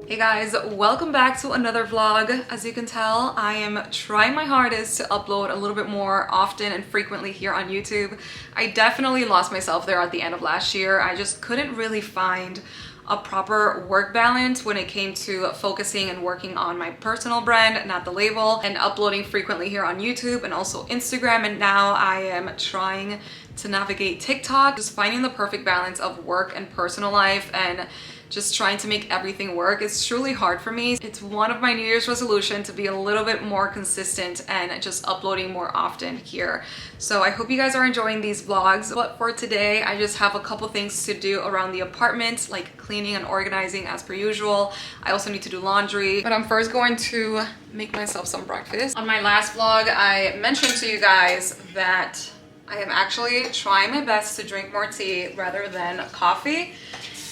Hey guys, welcome back to another vlog. As you can tell, I am trying my hardest to upload a little bit more often and frequently here on YouTube. I definitely lost myself there at the end of last year. I just couldn't really find a proper work balance when it came to focusing and working on my personal brand, not the label, and uploading frequently here on YouTube and also Instagram. And now I am trying to navigate TikTok, just finding the perfect balance of work and personal life and just trying to make everything work. It's truly hard for me. It's one of my New Year's resolution to be a little bit more consistent and just uploading more often here. So I hope you guys are enjoying these vlogs. But for today, I just have a couple things to do around the apartment, like cleaning and organizing as per usual. I also need to do laundry, but I'm first going to make myself some breakfast. On my last vlog, I mentioned to you guys that I am actually trying my best to drink more tea rather than coffee.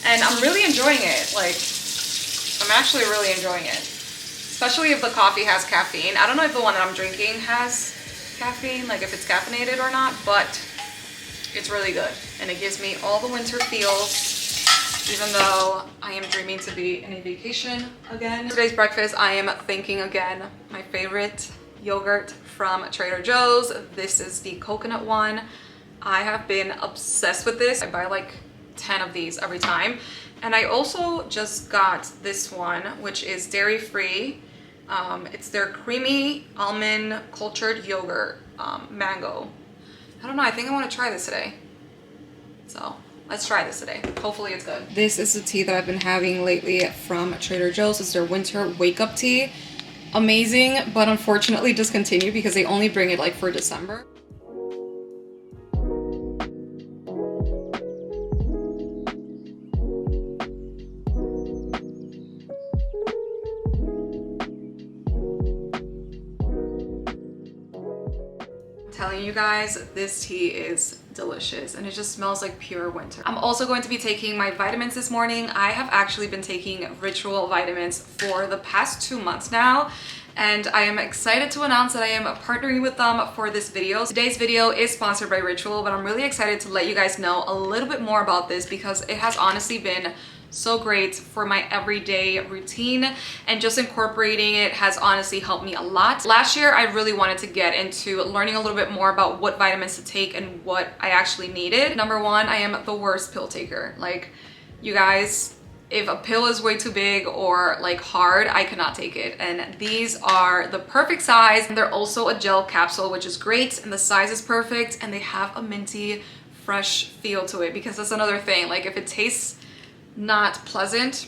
And I'm really enjoying it. Like, I'm actually really enjoying it. Especially if the coffee has caffeine. I don't know if the one that I'm drinking has caffeine, like if it's caffeinated or not, but it's really good. And it gives me all the winter feels, even though I am dreaming to be in a vacation again. Today's breakfast, I am thinking again, my favorite yogurt from Trader Joe's. This is the coconut one. I have been obsessed with this. I buy like 10 of these every time. And I also just got this one, which is dairy-free. It's their creamy almond cultured yogurt, mango. I don't know, I think I want to try this today. So let's try this today. Hopefully it's good. This is the tea that I've been having lately from Trader Joe's. It's their winter wake up tea. Amazing, but unfortunately discontinued because they only bring it like for December. Telling you guys, this tea is delicious and it just smells like pure winter. I'm also going to be taking my vitamins this morning. I have actually been taking Ritual vitamins for the past 2 months now, and I am excited to announce that I am partnering with them for this video. Today's video is sponsored by Ritual, but I'm really excited to let you guys know a little bit more about this because it has honestly been so great for my everyday routine, and just incorporating it has honestly helped me a lot. Last year, I really wanted to get into learning a little bit more about what vitamins to take and what I actually needed. Number one, I am the worst pill taker. Like, you guys, if a pill is way too big or like hard, I cannot take it. And these are the perfect size. And they're also a gel capsule, which is great. And the size is perfect. And they have a minty, fresh feel to it, because that's another thing. Like, if it tastes not pleasant,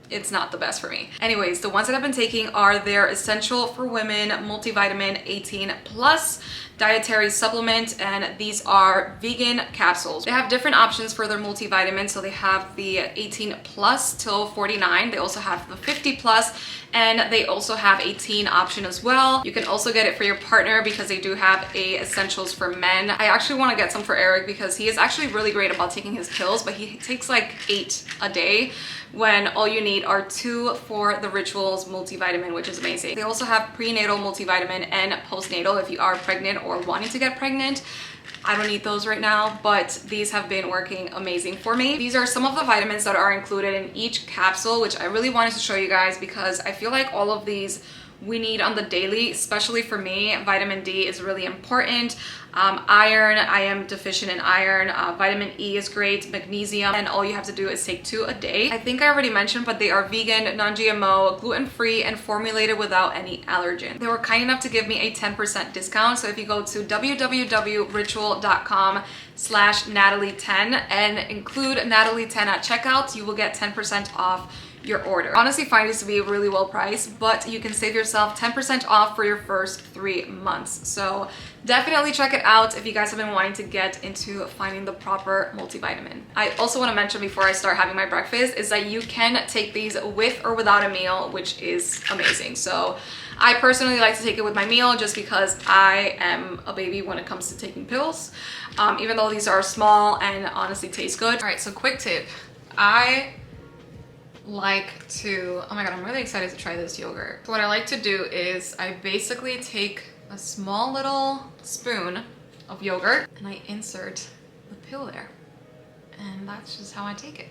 it's not the best for me. Anyways, the ones that I've been taking are their Essential for Women Multivitamin 18 Plus dietary supplement, and these are vegan capsules. They have different options for their multivitamins. So they have the 18 plus till 49. They also have the 50 plus, and they also have a teen option as well. You can also get it for your partner because they do have a essentials for men. I actually want to get some for Eric because he is actually really great about taking his pills, but he takes like 8 a day when all you need are 2 for the Rituals multivitamin, which is amazing. They also have prenatal multivitamin and postnatal if you are pregnant or wanting to get pregnant. I don't need those right now, but these have been working amazing for me. These are some of the vitamins that are included in each capsule, which I really wanted to show you guys because I feel like all of these we need on the daily. Especially for me, vitamin D is really important. Iron, I am deficient in iron. Vitamin E is great, magnesium, and all you have to do is take 2 a day. I think I already mentioned, but they are vegan, non-GMO, gluten-free, and formulated without any allergen. They were kind enough to give me a 10% discount. So if you go to www.ritual.com/Nathalie10 and include Nathalie10 at checkout, you will get 10% off your order. Honestly, find these to be really well priced, but you can save yourself 10% off for your first 3 months. So definitely check it out if you guys have been wanting to get into finding the proper multivitamin. I also want to mention before I start having my breakfast is that you can take these with or without a meal, which is amazing. So I personally like to take it with my meal just because I am a baby when it comes to taking pills, even though these are small and honestly taste good. All right, so quick tip. I like to, oh my god, I'm really excited to try this yogurt. So what I like to do is I basically take a small little spoon of yogurt and I insert the pill there. And that's just how I take it.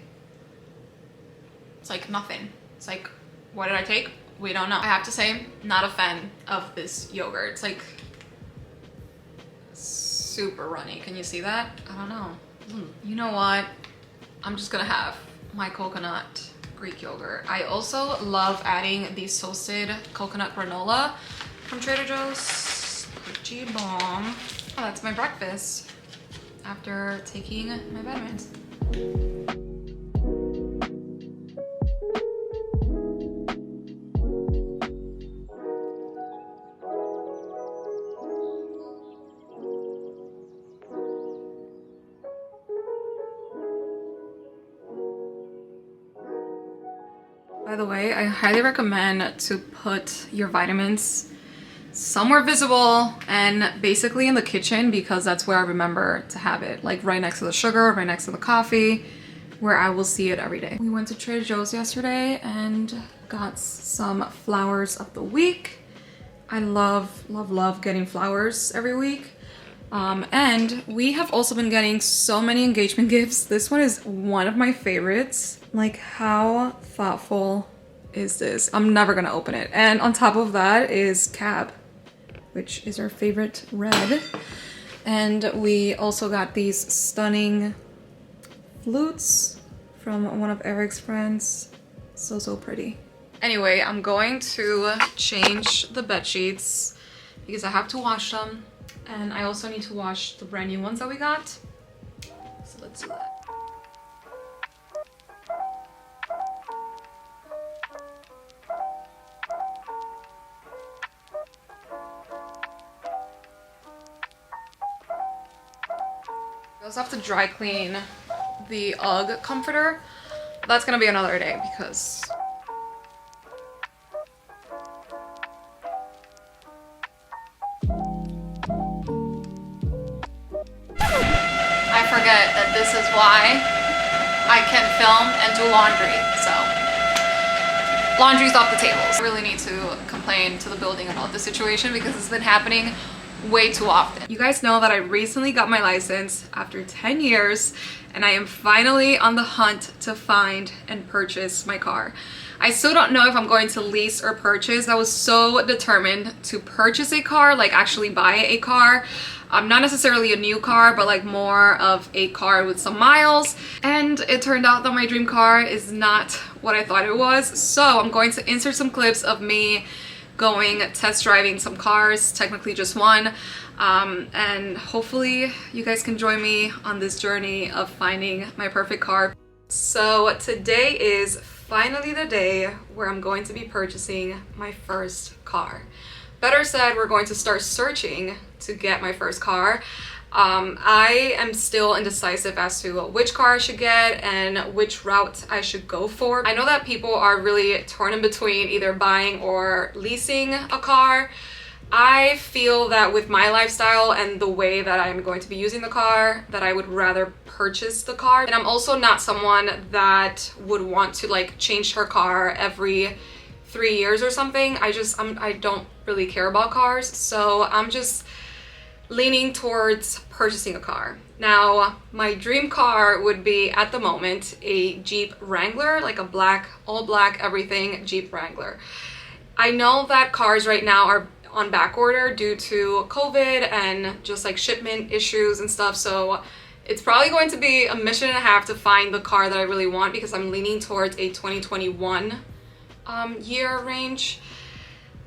It's like nothing. It's like What did I take? We don't know. I have to say, not a fan of this yogurt. It's like super runny. Can you see that? I don't know. You know what? I'm just gonna have my coconut Greek yogurt. I also love adding the toasted coconut granola from Trader Joe's. Pretty bomb. Oh, that's my breakfast after taking my vitamins. By the way, I highly recommend to put your vitamins somewhere visible and basically in the kitchen, because that's where I remember to have it, like right next to the sugar, right next to the coffee, where I will see it every day. We went to Trader Joe's yesterday and got some flowers of the week. I love getting flowers every week. And we have also been getting so many engagement gifts. This one is one of my favorites. Like, how thoughtful is this? I'm never gonna open it. And on top of that is Cab, which is our favorite red. And we also got these stunning flutes from one of Eric's friends. So pretty. Anyway, I'm going to change the bed sheets because I have to wash them. And I also need to wash the brand new ones that we got. So let's do that. We also have to dry clean the UGG comforter. That's gonna be another day because I forget that this is why I can film and do laundry, so laundry's off the tables. I really need to complain to the building about this situation because it's been happening way too often. You guys know that I recently got my license after 10 years and I am finally on the hunt to find and purchase my car. I still don't know if I'm going to lease or purchase. I was so determined to purchase a car, like actually buy a car. Not necessarily a new car, but like more of a car with some miles. And it turned out that my dream car is not what I thought it was. So I'm going to insert some clips of me going test driving some cars, technically just one. And hopefully you guys can join me on this journey of finding my perfect car. So today is finally the day where I'm going to be purchasing my first car. Better said, we're going to start searching to get my first car. I am still indecisive as to which car I should get and which route I should go for. I know that people are really torn in between either buying or leasing a car. I feel that with my lifestyle and the way that I'm going to be using the car, that I would rather purchase the car. And I'm also not someone that would want to like change her car every 3 years or something. I don't really care about cars, so I'm just leaning towards purchasing a car. Now, my dream car would be, at the moment, a Jeep Wrangler, like a black, all black, everything Jeep Wrangler. I know that cars right now are on back order due to COVID and just like shipment issues and stuff, so it's probably going to be a mission and a half to find the car that I really want because I'm leaning towards a 2021 year range.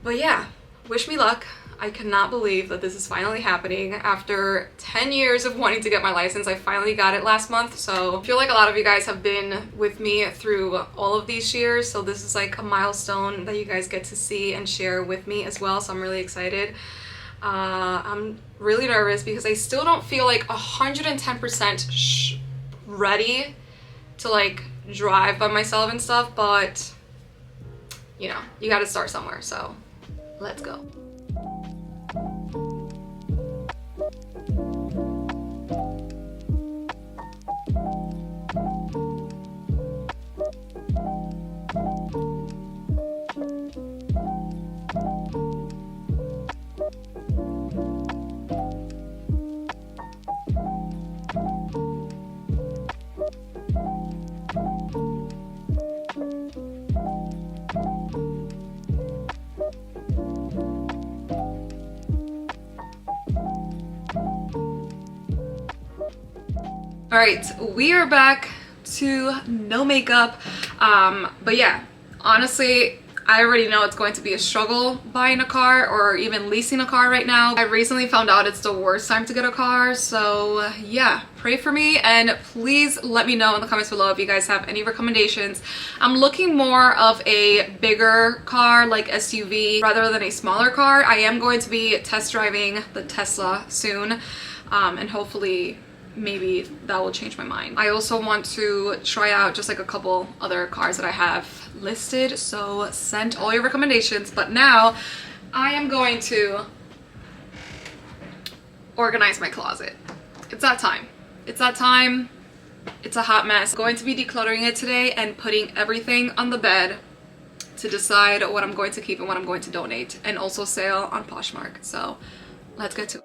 But yeah, wish me luck. I cannot believe that this is finally happening. After 10 years of wanting to get my license, I finally got it last month. So I feel like a lot of you guys have been with me through all of these years. So this is like a milestone that you guys get to see and share with me as well. So I'm really excited. I'm really nervous because I still don't feel like 110% ready to like drive by myself and stuff. But you know, you got to start somewhere. So let's go. All right, we are back to no makeup. But yeah, honestly, I already know it's going to be a struggle buying a car or even leasing a car right now. I recently found out it's the worst time to get a car. So yeah, pray for me and please let me know in the comments below if you guys have any recommendations. I'm looking more of a bigger car like SUV rather than a smaller car. I am going to be test driving the Tesla soon, and hopefully maybe that will change my mind. I also want to try out just like a couple other cars that I have listed, so send all your recommendations. But now I am going to organize my closet. It's that time. It's that time. It's a hot mess. I'm going to be decluttering it today and putting everything on the bed to decide what I'm going to keep and what I'm going to donate, and also sale on Poshmark. So let's get to it.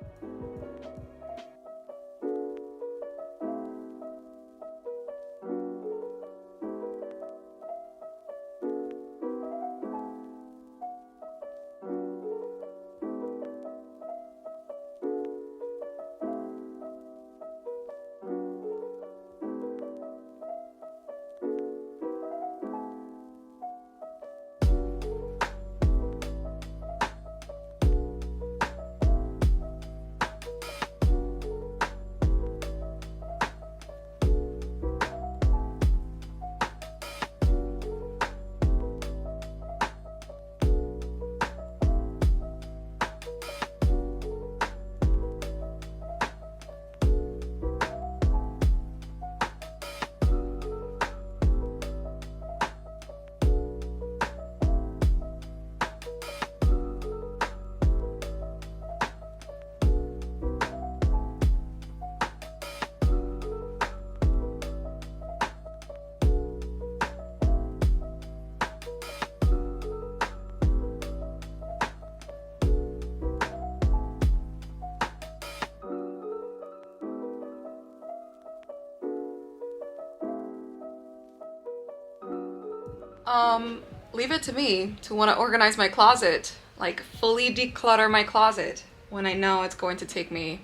Leave it to me to want to organize my closet, like fully declutter my closet when I know it's going to take me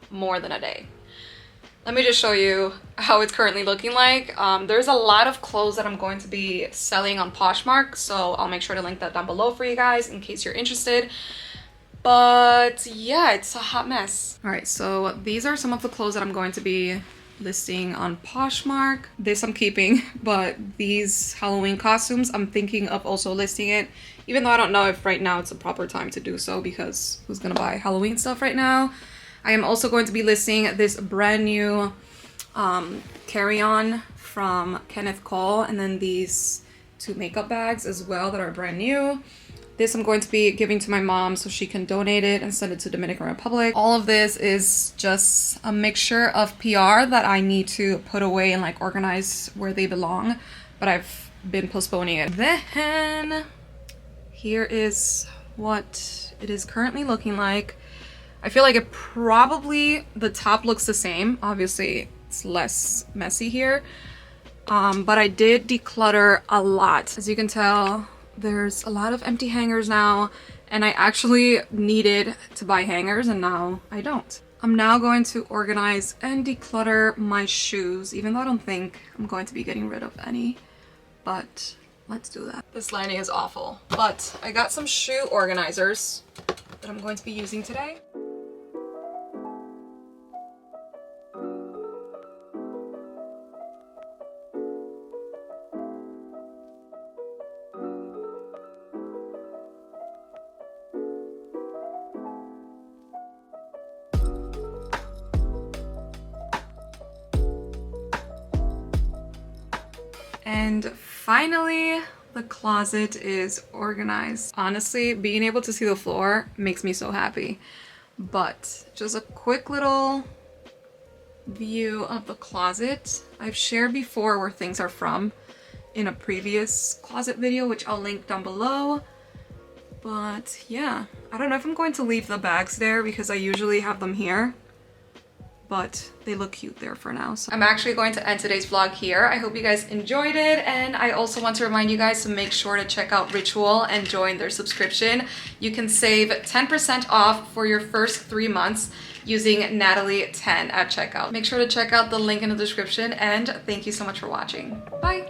more than a day. Let me just show you how it's currently looking like. There's a lot of clothes that I'm going to be selling on Poshmark, so I'll make sure to link that down below for you guys in case you're interested. But yeah, it's a hot mess. All right, so these are some of the clothes that I'm going to be listing on Poshmark. This I'm keeping, but these Halloween costumes, I'm thinking of also listing it, even though I don't know if right now it's the proper time to do so, because who's gonna buy Halloween stuff right now? I am also going to be listing this brand new carry-on from Kenneth Cole, and then these two makeup bags as well that are brand new. This I'm going to be giving to my mom so she can donate it and send it to Dominican Republic. All of this is just a mixture of PR that I need to put away and like organize where they belong, but I've been postponing it. Then here is what it is currently looking like. I feel like it probably, the top looks the same. Obviously it's less messy here, but I did declutter a lot. As you can tell, there's a lot of empty hangers now, and I actually needed to buy hangers and now I don't. I'm now going to organize and declutter my shoes, even though I don't think I'm going to be getting rid of any, but let's do that. This lighting is awful, but I got some shoe organizers that I'm going to be using today. And finally, the closet is organized. Honestly, being able to see the floor makes me so happy. But just a quick little view of the closet. I've shared before where things are from in a previous closet video, which I'll link down below. But yeah, I don't know if I'm going to leave the bags there because I usually have them here. but they look cute there for now. So I'm actually going to end today's vlog here. I hope you guys enjoyed it. And I also want to remind you guys to make sure to check out Ritual and join their subscription. You can save 10% off for your first 3 months using Nathalie10 at checkout. Make sure to check out the link in the description, and thank you so much for watching. Bye.